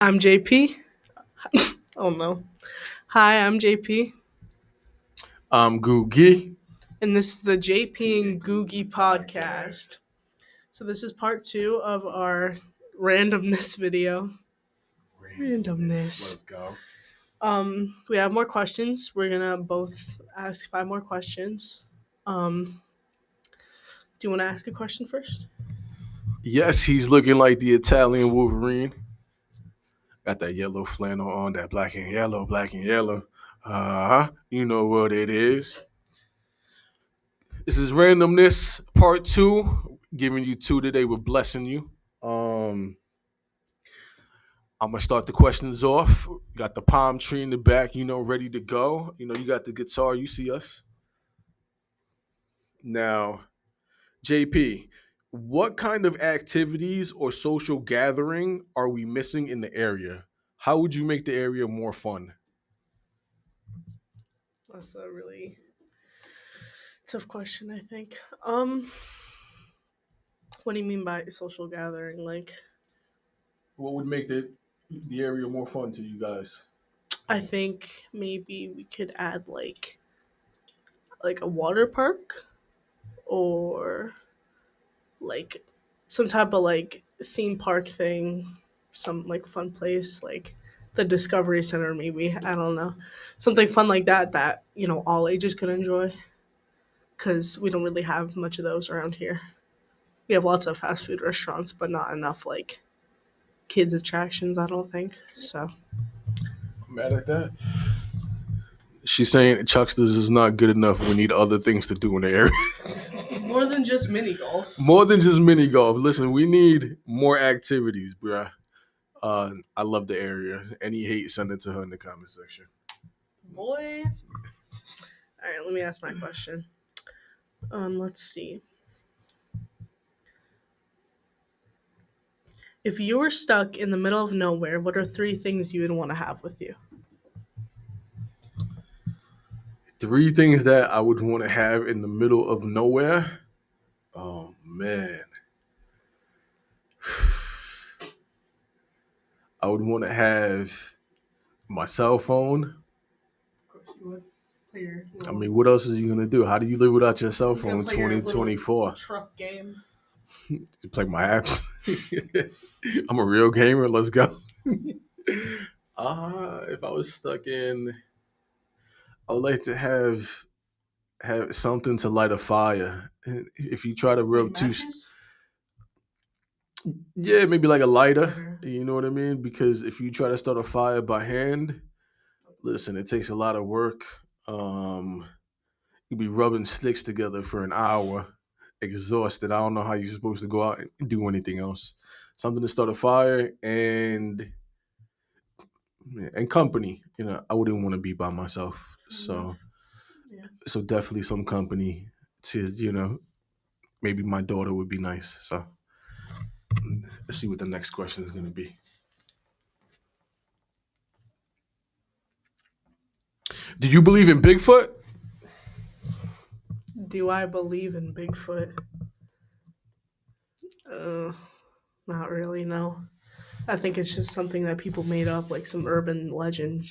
I'm JP. Oh no. Hi, I'm JP, I'm Googie. and this is the JP and Googie podcast. So, this is part two of our randomness video. Randomness. Let's go. We have more questions. We're gonna both ask five more questions. Um, do you want to ask a question first? Yes, he's looking like the Italian Wolverine. Got that yellow flannel on, that black and yellow, black and yellow. You know what it is. This is randomness part two. Giving you two today. We're blessing you. Um, I'm gonna start the questions off. Got the palm tree in the back, ready to go. You got the guitar. You see us now. JP, what kind of activities or social gathering are we missing in the area? How would you make the area more fun? That's a really tough question, I think. What do you mean by social gathering? Like, What would make the area more fun to you guys? I think maybe we could add like a water park or like some type of like theme park thing, some like fun place like the Discovery Center maybe. I don't know. Something fun like that all ages could enjoy cuz we don't really have much of those around here. We have lots of fast food restaurants but not enough like kids attractions, I don't think. So, I'm mad at that. She's saying Chucksters is not good enough. We need other things to do in the area. more than just mini golf. More than just mini golf. Listen, we need more activities, bruh. I love the area. Any hate, send it to her in the comment section. Boy. All right, let me ask my question. Let's see. If you were stuck in the middle of nowhere, what are three things you would want to have with you? Three things that I would want to have in the middle of nowhere. Oh man. I would want to have my cell phone. Of course you would. Play your I little, mean, what else are you gonna do? How do you live without your cell you can phone in play your little 2024? truck game. You play my apps. I'm a real gamer. Let's go. If I was stuck in, I would like to have something to light a fire. If you try to Like rub two, matches? yeah, maybe like a lighter. Okay. You know what I mean? Because if you try to start a fire by hand, listen, it takes a lot of work. Um, you'd be rubbing sticks together for an hour, exhausted. I don't know how you're supposed to go out and do anything else. Something to start a fire and company. I wouldn't want to be by myself. Fair enough. So Yeah. so definitely some company to maybe my daughter would be nice. So let's see what the next question is gonna be. Do you believe in Bigfoot? Do I believe in Bigfoot? Uh, Not really, no. I think it's just something that people made up, like some urban legend,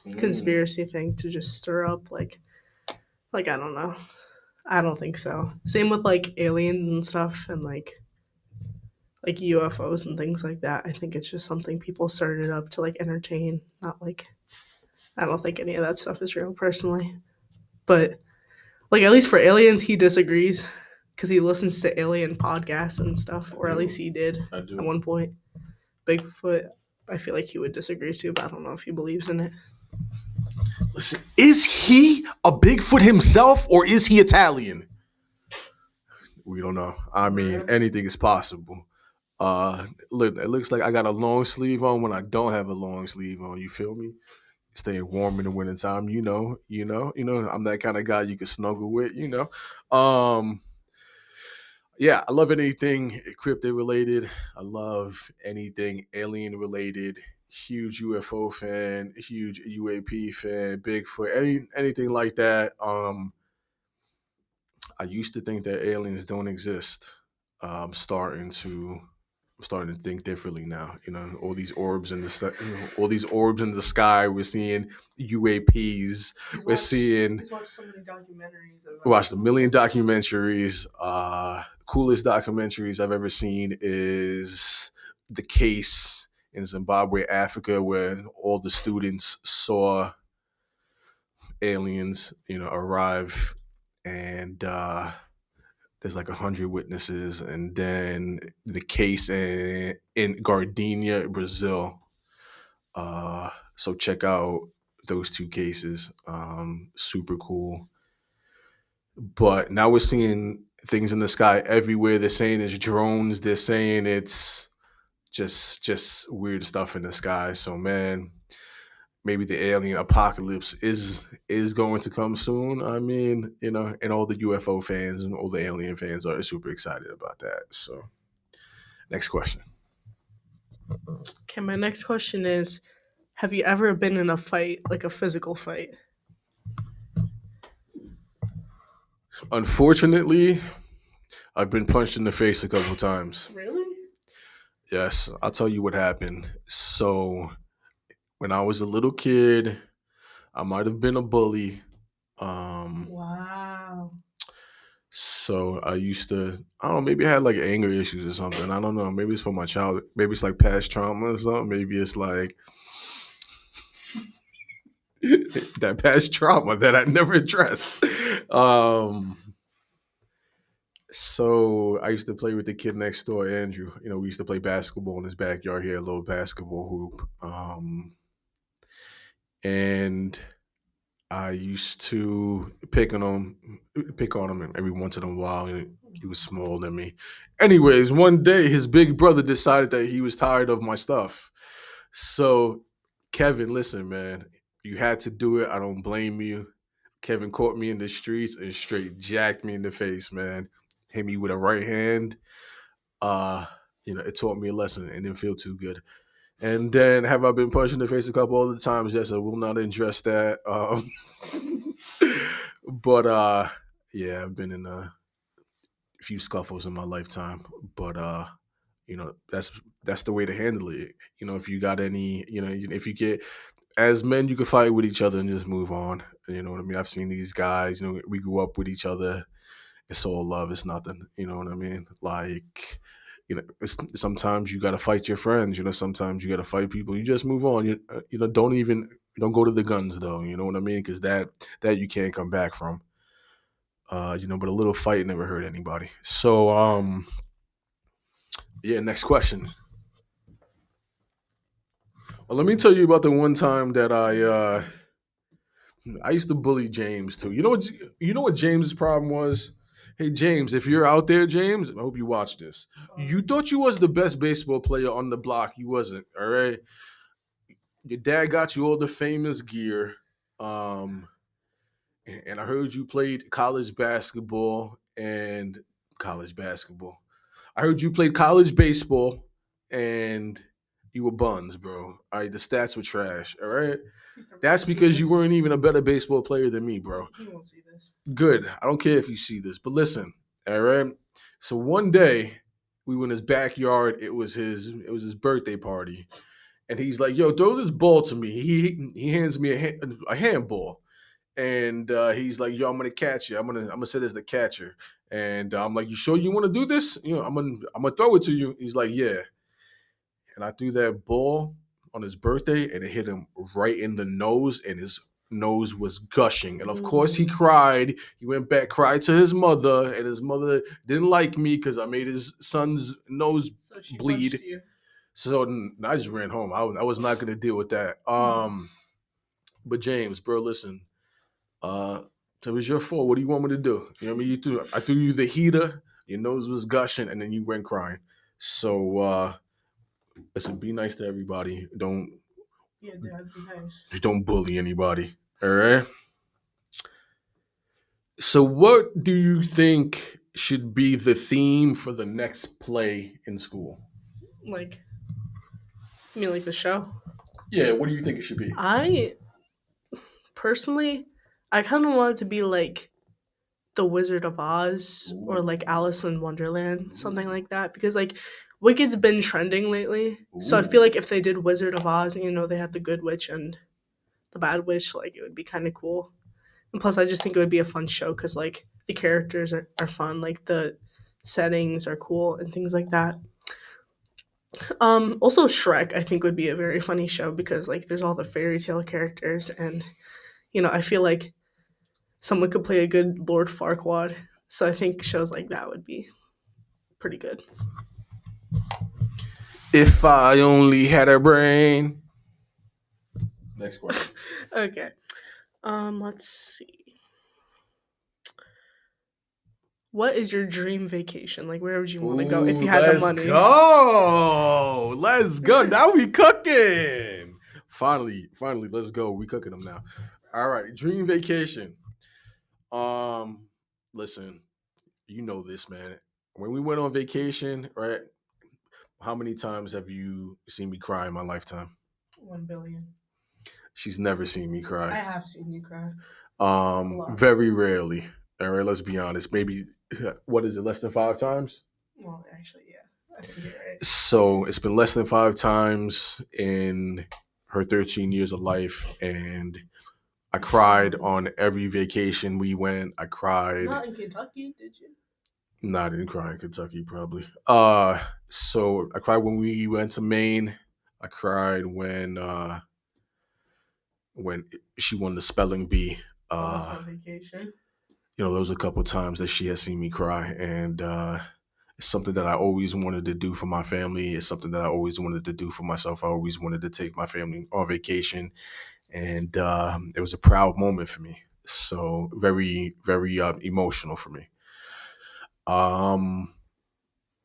Mm. conspiracy thing to just stir up, like I don't know. I don't think so. Same with like aliens and stuff, and like UFOs and things like that. I think it's just something people started up to like entertain, not like I don't think any of that stuff is real personally. But like at least for aliens, he disagrees because he listens to alien podcasts and stuff, I or at least do. he did I at do. one point. Bigfoot, I feel like he would disagree too, but I don't know if he believes in it. Listen, is he a Bigfoot himself or is he Italian? We don't know. I mean, Right. anything is possible. Look, it looks like I got a long sleeve on when I don't have a long sleeve on. You feel me? Staying warm in the wintertime. I'm that kind of guy you can snuggle with. Um, yeah, I love anything cryptid related. I love anything alien related. Huge UFO fan, huge UAP fan, Bigfoot, anything like that. I used to think that aliens don't exist. I'm starting to. I'm starting to think differently now. All these orbs in the all these orbs in the sky. We're seeing UAPs. We're seeing He's watched so many documentaries watched a about million documentaries. Coolest documentaries I've ever seen is the case in Zimbabwe, Africa, where all the students saw aliens, arrive, and there's like 100 witnesses, and then the case in Gardenia, Brazil. So check out those two cases. Super cool. But now we're seeing things in the sky everywhere. They're saying it's drones. They're saying it's just weird stuff in the sky. So man, maybe the alien apocalypse is going to come soon. I mean, and all the UFO fans and all the alien fans are super excited about that. So next question. Okay, my next question is, have you ever been in a fight, like a physical fight? Unfortunately, I've been punched in the face a couple times. Really? Yes, I'll tell you what happened. So when I was a little kid, I might have been a bully. Um, Wow. so I used to, I don't know, maybe I had like anger issues or something. I don't know. Maybe it's from my childhood. Maybe it's like past trauma or something. Maybe it's like that past trauma that I never addressed. Um, so I used to play with the kid next door, Andrew. We used to play basketball in his backyard here, a little basketball hoop. And I used to pick on him every once in a while. He was smaller than me. Anyways, one day his big brother decided that he was tired of my stuff. So, Kevin, listen, man, you had to do it. I don't blame you. Kevin caught me in the streets and straight jacked me in the face, man. Hit me with a right hand. Uh, it taught me a lesson. It didn't feel too good. And then have I been punched in the face a couple other times? Yes, I will not address that. But yeah, I've been in a few scuffles in my lifetime. But that's the way to handle it. If you got any, if you get as men, you can fight with each other and just move on. You know what I mean? I've seen these guys. We grew up with each other. It's all love. It's nothing. You know what I mean? Like, sometimes you got to fight your friends. Sometimes you got to fight people. You just move on. Don't go to the guns though. You know what I mean? Because that you can't come back from. But a little fight never hurt anybody. So, yeah. Next question. Well, let me tell you about the one time that I used to bully James too. You know what James's problem was? Hey James, if you're out there, James, I hope you watch this. You thought you was the best baseball player on the block. You wasn't, all right? Your dad got you all the famous gear. Um and I heard you played college basketball. I heard you played college baseball and you were buns, bro. All right, the stats were trash, all right? That's because you weren't even a better baseball player than me, bro. He won't see this. Good. I don't care if you see this, but listen, all right. So one day we were in his backyard. It was his birthday party, and he's like, "Yo, throw this ball to me." He hands me a handball, and he's like, "Yo, I'm gonna catch you. I'm gonna sit as the catcher." And I'm like, "You sure you want to do this? I'm gonna throw it to you." He's like, "Yeah." And I threw that ball on his birthday, and it hit him right in the nose, and his nose was gushing. And of course, he cried. He went back, cried to his mother, and his mother didn't like me because I made his son's nose So she bleed. punched you. So I just ran home. I was not gonna deal with that. But James, bro, listen. Uh, so it was your fault. What do you want me to do? You know what I mean? I threw you the heater. Your nose was gushing, and then you went crying. So listen, be nice to everybody. Yeah, Dad, be nice. Don't bully anybody. All right. So, what do you think should be the theme for the next play in school? Like, you mean like the show? Yeah, what do you think it should be? I personally, I kind of want it to be like the Wizard of Oz or like Alice in Wonderland, something like that. Because like Wicked's been trending lately, so I Ooh. feel like if they did Wizard of Oz, they had the good witch and the bad witch, like it would be kind of cool. And plus, I just think it would be a fun show because like the characters are fun, like the settings are cool and things like that. Also Shrek, I think would be a very funny show because like there's all the fairy tale characters, and I feel like someone could play a good Lord Farquaad. So I think shows like that would be pretty good. If I only had a brain. Next question. Okay. Let's see. What is your dream vacation? Like, where would you want to go if Ooh, you had the let's money? go. Let's go. Now we cooking. Finally, let's go. We cooking them now. All right, dream vacation. Um, listen, you know this, man. When we went on vacation, right? How many times have you seen me cry in my lifetime? 1 billion. She's never seen me I cry. have seen you cry. Lot. Very rarely. All right, let's be honest. Maybe what is it? Less than 5 times. Well, actually, yeah. I think you're right. So it's been less than 5 times in her 13 years of life, and I cried on every vacation we went. I cried. Not in Kentucky, did you? No, I didn't cry in Kentucky, probably. So I cried when we went to Maine. I cried when she won the spelling bee. That was on vacation. Those a couple times that she has seen me cry, and it's something that I always wanted to do for my family. It's something that I always wanted to do for myself. I always wanted to take my family on vacation, and it was a proud moment for me. So very, very emotional for me. Um,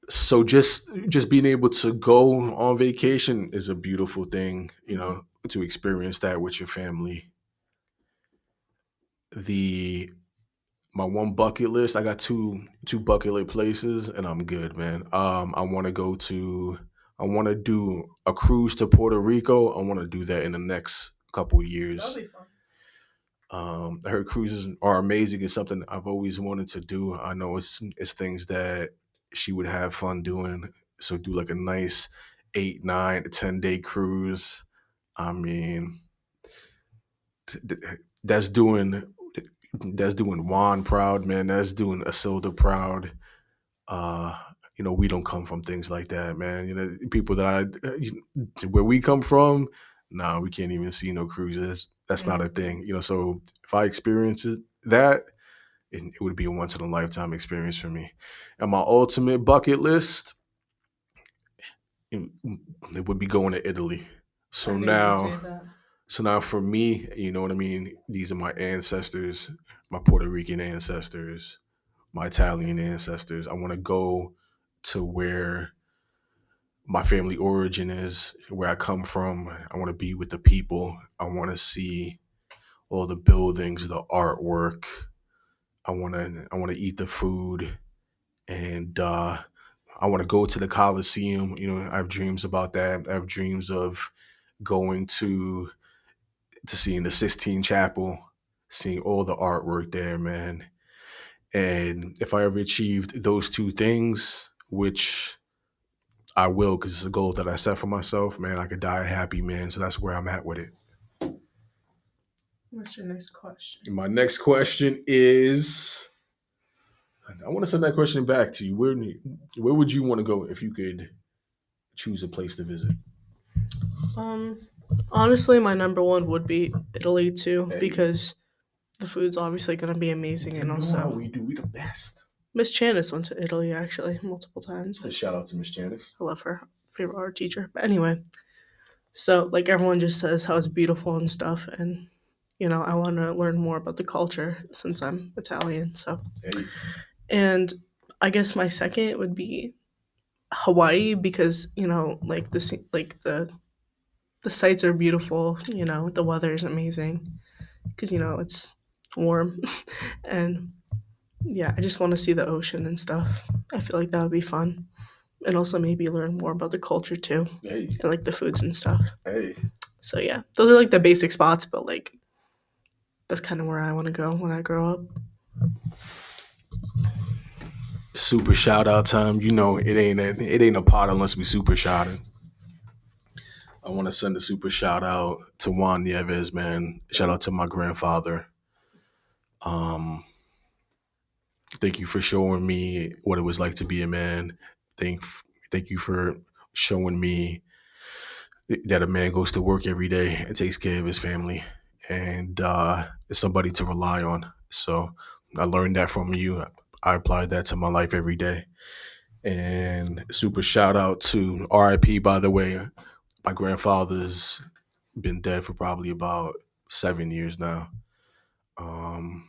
so just being able to go on vacation is a beautiful thing. To experience that with your family. The My one bucket list. I got two bucket list places, and I'm good, man. I want to go to. I want to do a cruise to Puerto Rico. I want to do that in the next couple years. That'll be fun. I heard cruises are amazing. It's something I've always wanted to do. I know it's things that she would have fun doing. So do like a nice 8, 9, 10 day cruise. I mean, t- th- that's doing that's doing Juan proud, man. That's doing Isilda proud. Uh, we don't come from things like that, man. People that where we come from, nah, we can't even see no cruises. That's not a thing, So if I experience that, it would be a once in a lifetime experience for me. And my ultimate bucket list, it, it would be going to Italy. So now, so now for me, you know what I mean. These are my ancestors, my Puerto Rican ancestors, my Italian ancestors. I want to go to where my family origin is, where I come from. I want to be with the people. I want to see all the buildings, the artwork. I want to eat the food, and I want to go to the Coliseum. I have dreams about that. I have dreams of going to seeing the Sistine Chapel, seeing all the artwork there, man. And if I ever achieved those two things, which I will, because it's a goal that I set for myself, man, I could die a happy man. So that's where I'm at with it. What's your next question? My next question is, I want to send that question back to you. Where would you want to go if you could choose a place to visit? Um, Honestly, my number one would be Italy too, Hey. because the food's obviously gonna be amazing, and also we do. We the best. Miss Janice went to Italy actually multiple times. Shout out to Miss Janice. I love her. Favorite art teacher. But anyway, so like everyone just says how it's beautiful and stuff, and I want to learn more about the culture since I'm Italian. So, Hey. and I guess my second would be Hawaii because like the sights are beautiful. The weather is amazing because it's warm, and yeah, I just want to see the ocean and stuff. I feel like that would be fun, and also maybe learn more about the culture too, Hey. and like the foods and stuff. Hey. So yeah, those are like the basic spots, but like that's kind of where I want to go when I grow up. Super shout out time. You know it ain't a pot unless we super shouting. I want to send a super shout out to Juan Nieves, man. Shout out to my grandfather. Um, thank you for showing me what it was like to be a man. Thank thank you for showing me that a man goes to work every day and takes care of his family and is somebody to rely on. So I learned that from you. I applied that to my life every day. And super shout out to RIP, by the way. My grandfather's been dead for probably about 7 years now. Um,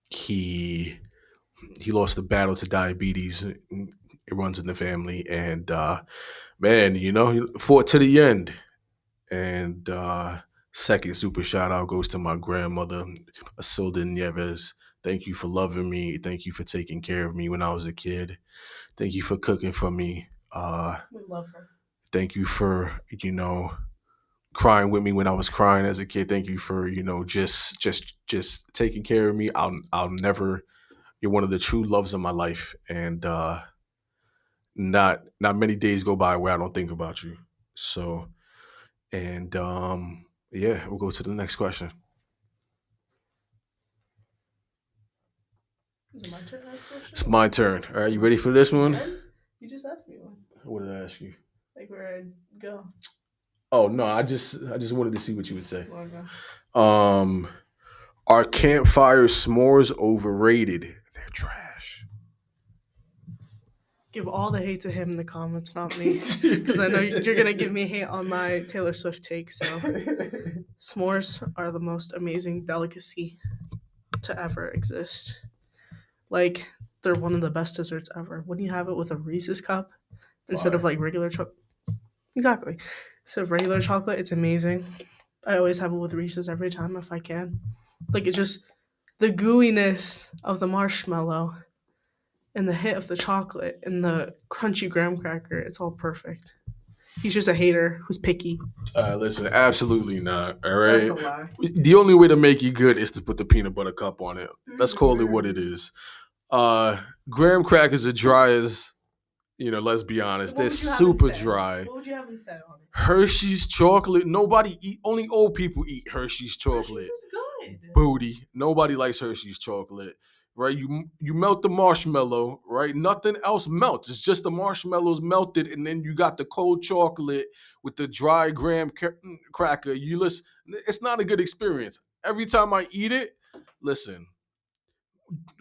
he he lost the battle to diabetes. It runs in the family, and man, he fought to the end. And second super shout out goes to my grandmother, Asilda Nieves. Thank you for loving me. Thank you for taking care of me when I was a kid. Thank you for cooking for me. We love her. Thank you for crying with me when I was crying as a kid. Thank you for just taking care of me. I'll never. You're one of the true loves of my life, and not many days go by where I don't think about you. So and yeah, we'll go to the next question. Is it my turn to ask a question? It's my turn. All right, you ready for this one? Again? You just asked me one. What did I ask you? Like where I'd go. Oh no, I just wanted to see what you would say. Well, okay. Um, are campfire s'mores overrated? They're trash. Give all the hate to him in the comments, not me. Because I know you're going to give me hate on my Taylor Swift take. So, s'mores are the most amazing delicacy to ever exist. Like, they're one of the best desserts ever. When you have it with a Reese's cup instead of Fire. like regular chocolate. Exactly. So, regular chocolate, it's amazing. I always have it with Reese's every time if I can. Like, it just, the gooiness of the marshmallow and the hit of the chocolate and the crunchy graham cracker, it's all perfect. He's just a hater who's picky. Listen, absolutely not. All That's right. a lie. The only way to make you good is to put the peanut butter cup on it. Let's call it what it is. Graham crackers are dry as let's be honest. They're super dry. What would you have instead on it? Hershey's chocolate. Nobody eat. Only old people eat Hershey's chocolate. Hershey's is good. Booty. Nobody likes Hershey's chocolate. Right? You melt the marshmallow. Right? Nothing else melts. It's just the marshmallows melted, and then you got the cold chocolate with the dry graham cracker. You listen. It's not a good experience. Every time I eat it, listen.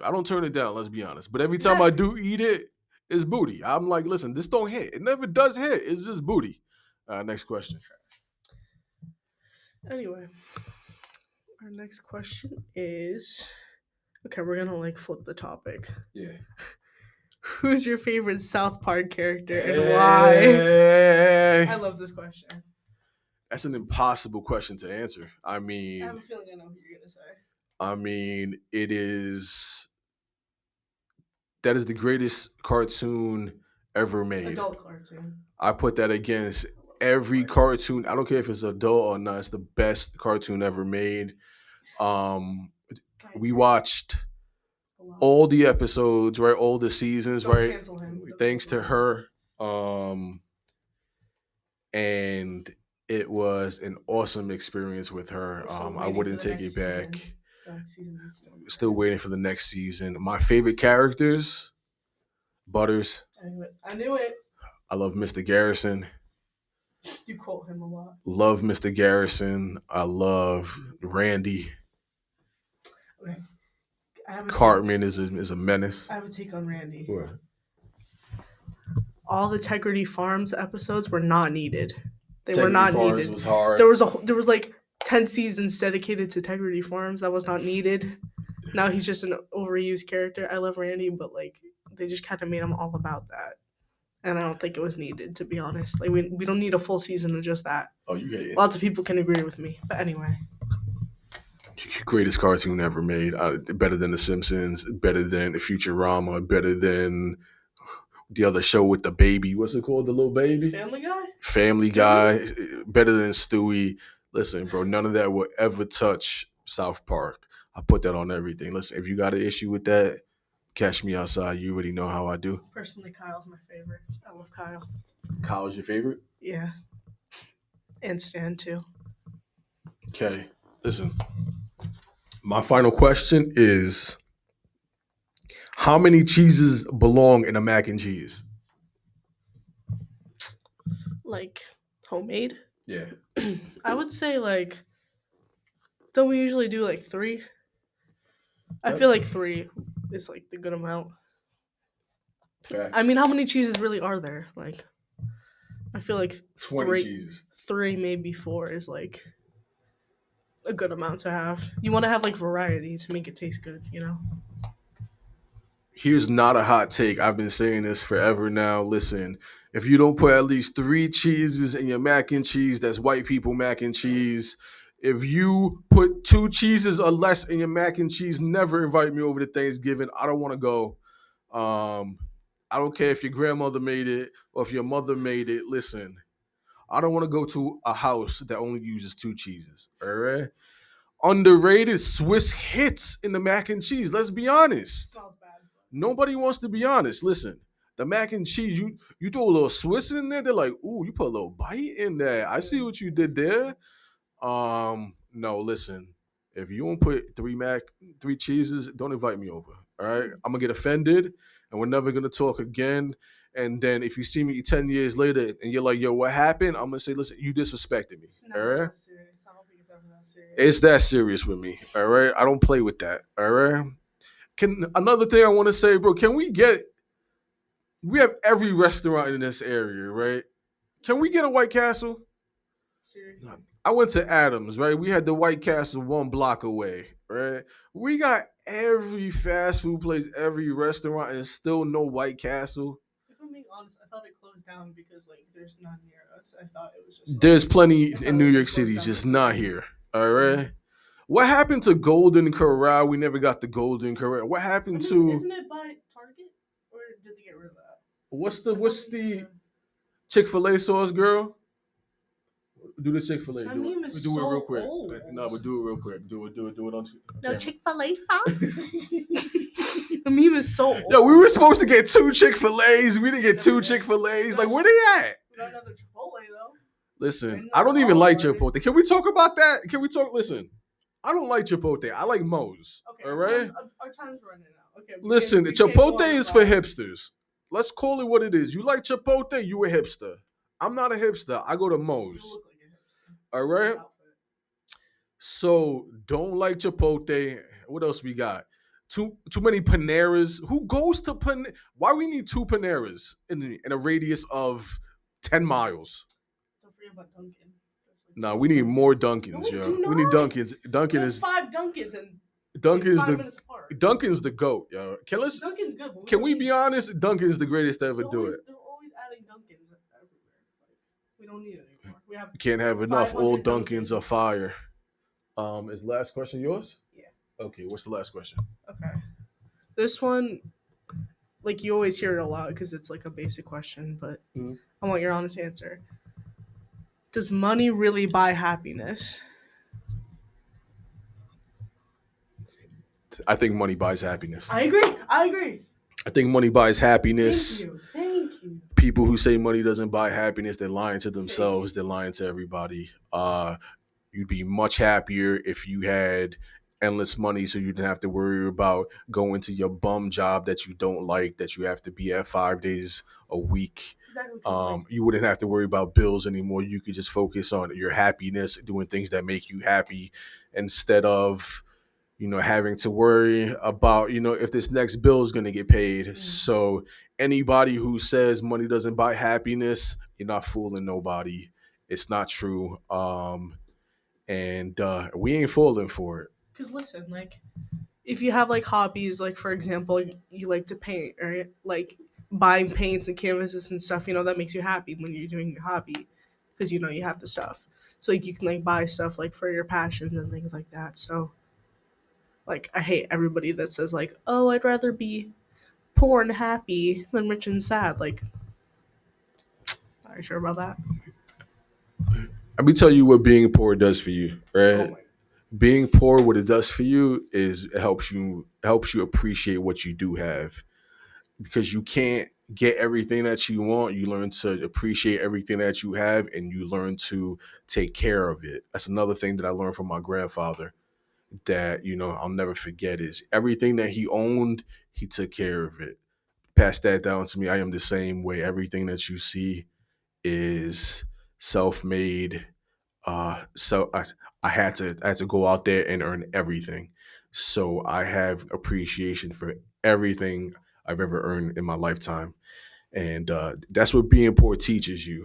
I don't turn it down. Let's be honest. But every time I do eat it, it's booty. I'm like, listen, this don't hit. It never does hit. It's just booty. Next question. Anyway, our next question is okay, we're gonna like flip the topic. Yeah. Who's your favorite South Park character and why? I love this question. That's an impossible question to answer. I I have mean, a feeling I know who you're gonna say. it is that is the greatest cartoon ever made. Adult cartoon. I put that against every cartoon. I don't care if it's adult or not. It's the best cartoon ever made. We watched all the episodes, right? All the seasons, Don't right? cancel him. Don't Thanks cancel to him. her. And it was an awesome experience with her. We're still I waiting wouldn't for the take next it back. season. The next season needs to be Still better. waiting for the next season. My favorite characters, Butters. I knew it. I love Mr. Garrison. You quote him a lot. Love Mr. Garrison. I love Randy. Okay. Cartman is a menace. I have a take on Randy. What? All the Tegrity Farms episodes were not needed. They were Integrity not Farms needed. was hard. There was like 10 seasons dedicated to Tegrity Farms. That was not needed. Now he's just an overused character. I love Randy, but like they just kind of made him all about that. And I don't think it was needed, to be honest. Like we don't need a full season of just that. Oh, you get it. Lots of people can agree with me. But anyway. Greatest cartoon ever made. Better than The Simpsons. Better than Futurama. Better than the other show with the baby. What's it called? The little baby? Family Guy? Family Stewie? Guy. Better than Stewie. Listen, bro, none of that will ever touch South Park. I put that on everything. Listen, if you got an issue with that, Catch me outside. You already know how I do. Personally, Kyle's my favorite. I love Kyle. Kyle's your favorite? Yeah, and Stan too. Okay. Listen, my final question is how many cheeses belong in a mac and cheese? Like homemade. Yeah. I would say like, don't we usually do like three? I feel like three is like the good amount. I Facts. mean, how many cheeses really are there? Like, I feel like 20 three, cheeses. three maybe four is like a good amount to have. You want to have like variety to make it taste good, you know? Here's not a hot take. I've been saying this forever now. Listen, if you don't put at least three cheeses in your mac and cheese, that's white people mac and cheese. If you put two cheeses or less in your mac and cheese, never invite me over to Thanksgiving. I don't want to go. Um, I don't care if your grandmother made it or if your mother made it. Listen, I don't want to go to a house that only uses two cheeses. All right. Underrated Swiss hits in the mac and cheese. Let's be honest. Smells bad. Nobody wants to be honest. Listen, the mac and cheese, you throw a little Swiss in there, they're like, ooh, you put a little bite in there. I see what you did there. No, listen. If you don't put three cheeses, don't invite me over. All right, I'm gonna get offended, and we're never gonna talk again. And then if you see me 10 years later and you're like, yo, what happened? I'm gonna say, listen, you disrespected me. It's All never right, that serious. I don't think it's ever that serious. it's that serious with me. All right, I don't play with that. All right. Can another thing I want to say, bro? We have every restaurant in this area, right? Can we get a White Castle? Seriously. I went to Adams, right? We had the White Castle 1 block away, right? We got every fast food place, every restaurant, and still no White Castle. If I'm being honest, I thought it closed down because like there's none near us. I thought it was just like There's plenty I thought in it New was York like closed City, down just like not forever. here. All right. What happened to Golden Corral? We never got the Golden Corral. What I happened mean, to isn't it by Target or did they get rid of that? what's the Chick-fil-A sauce, girl? Do the Chick Fil A. That Do meme it. is Do it real so quick. old. No, but do it real quick. Do it on No camera. Chick-fil-A sauce. The meme is so old. Yo, we were supposed to get two Chick Fil A's. We didn't get Never two did. Chick Fil A's. Like, where they at? We got another Chipotle though. Listen, And I don't like even Olive like Garden. Chipotle. Can we talk about that? Can we talk? Listen, I don't like Chipotle. I like Moe's. Okay, All right. our time's running out. Okay. Listen, we can't go Chipotle on is for about- hipsters. Let's call it what it is. You like Chipotle, you a hipster. I'm not a hipster. I go to You Moe's. look like a hipster. All This right. outfit. So don't like Chipotle. What else we got? Too many Paneras. Who goes to Why we need two Paneras in a radius of 10 miles? Don't forget about Dunkin'. No, we need more Dunkins, No, we yo. do We need not. Dunkins. Dunkin' There's is 5 Dunkins and Dunkin's 5 the minutes apart. Dunkin's the goat, yo. Dunkin's good, but Can we be honest? Dunkin is the greatest to ever do it. They're always adding Dunkins everywhere. Like, we don't need it anymore. We have You can't have enough. All 500 Dunkins are fire. Is the last question yours? Yeah. Okay, what's the last question? Okay. This one, like you always hear it a lot because it's like a basic question, but Mhm. I want your honest answer. Does money really buy happiness? I think money buys happiness. I agree. I agree. I think money buys happiness. Thank you. Thank you. People who say money doesn't buy happiness, they're lying to themselves. They're lying to everybody. You'd be much happier if you had endless money, so you didn't have to worry about going to your bum job that you don't like, that you have to be at 5 days a week. Exactly. 'Cause, like, You wouldn't have to worry about bills anymore. You could just focus on your happiness, doing things that make you happy, instead of having to worry about if this next bill is going to get paid. So anybody who says money doesn't buy happiness, you're not fooling nobody. It's not true. And we ain't falling for it. Because listen, like, if you have like hobbies, like for example, you like to paint, right? Like buying paints and canvases and stuff, that makes you happy when you're doing your hobby, because you have the stuff. So like you can like buy stuff like for your passions and things like that. So like I hate everybody that says like, oh, I'd rather be poor and happy than rich and sad. Like, are you sure about that? Let me tell you what being poor does for you, Oh right? my. being poor, what it does for you is it helps you appreciate what you do have, because you can't get everything that you want. You learn to appreciate everything that you have, and you learn to take care of it. That's another thing that I learned from my grandfather, that I'll never forget, is everything that he owned, he took care of it. Passed that down to me. I am the same way. Everything that you see is self-made. So I had to go out there and earn everything. So I have appreciation for everything I've ever earned in my lifetime, and that's what being poor teaches you.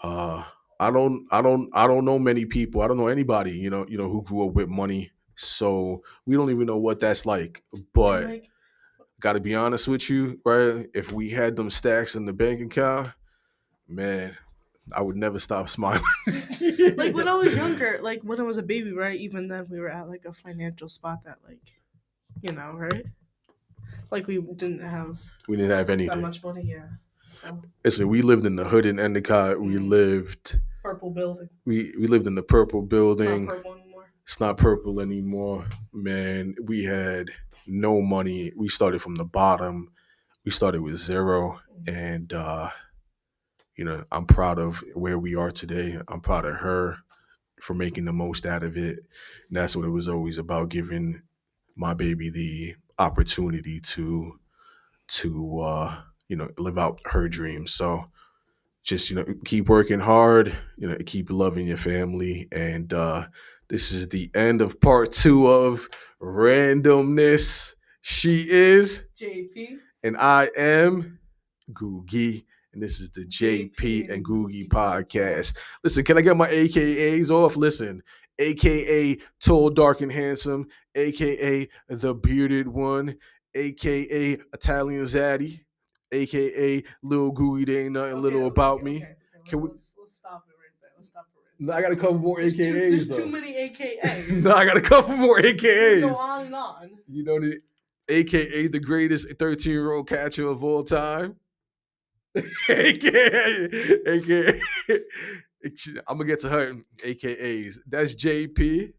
Uh, I don't know many people. I don't know anybody who grew up with money. So we don't even know what that's like. And But like, got to be honest with you, right? If we had them stacks in the bank account, man, I would never stop smiling. like when I was younger, like when I was a baby, right? Even then, we were at like a financial spot that, like, right? Like we didn't have We didn't have that anything. much money, yeah. So Listen, we lived in the hood in Endicott. We mm, lived purple building. we lived in the purple It's not building. purple anymore. It's not purple anymore. Man, we had no money. We started from the bottom. We started with zero. And I'm proud of where we are today. I'm proud of her for making the most out of it. And that's what it was always about, giving my baby the opportunity to live out her dreams. So just keep working hard, keep loving your family. And this is the end of part 2 of Randomness. She is, JP. and I am Googie, and this is the JP JP and and Googie Googie Podcast. podcast. Listen, can I get my AKAs off? Listen, AKA Tall, Dark, and Handsome, AKA The Bearded One, AKA Italian Zaddy, AKA Lil Googie. There ain't nothing Okay, little okay, about okay, me. okay. Can we? Let's stop it right there. Let's stop it right No, I got a couple more there. AKAs There's too though. many AKAs. No, I got a couple more You can go AKAs. on and on. You know the AKA the greatest 13-year-old catcher of all time. AKA, I'm gonna get to her AKAs. That's JP,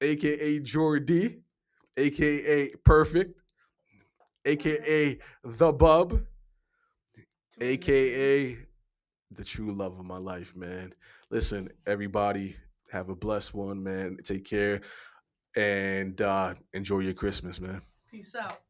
AKA Jordy, AKA Perfect, AKA The Bub, Too many nicknames. AKA the true love of my life, man. Listen, everybody, have a blessed one, man. Take care and enjoy your Christmas, man. Peace out.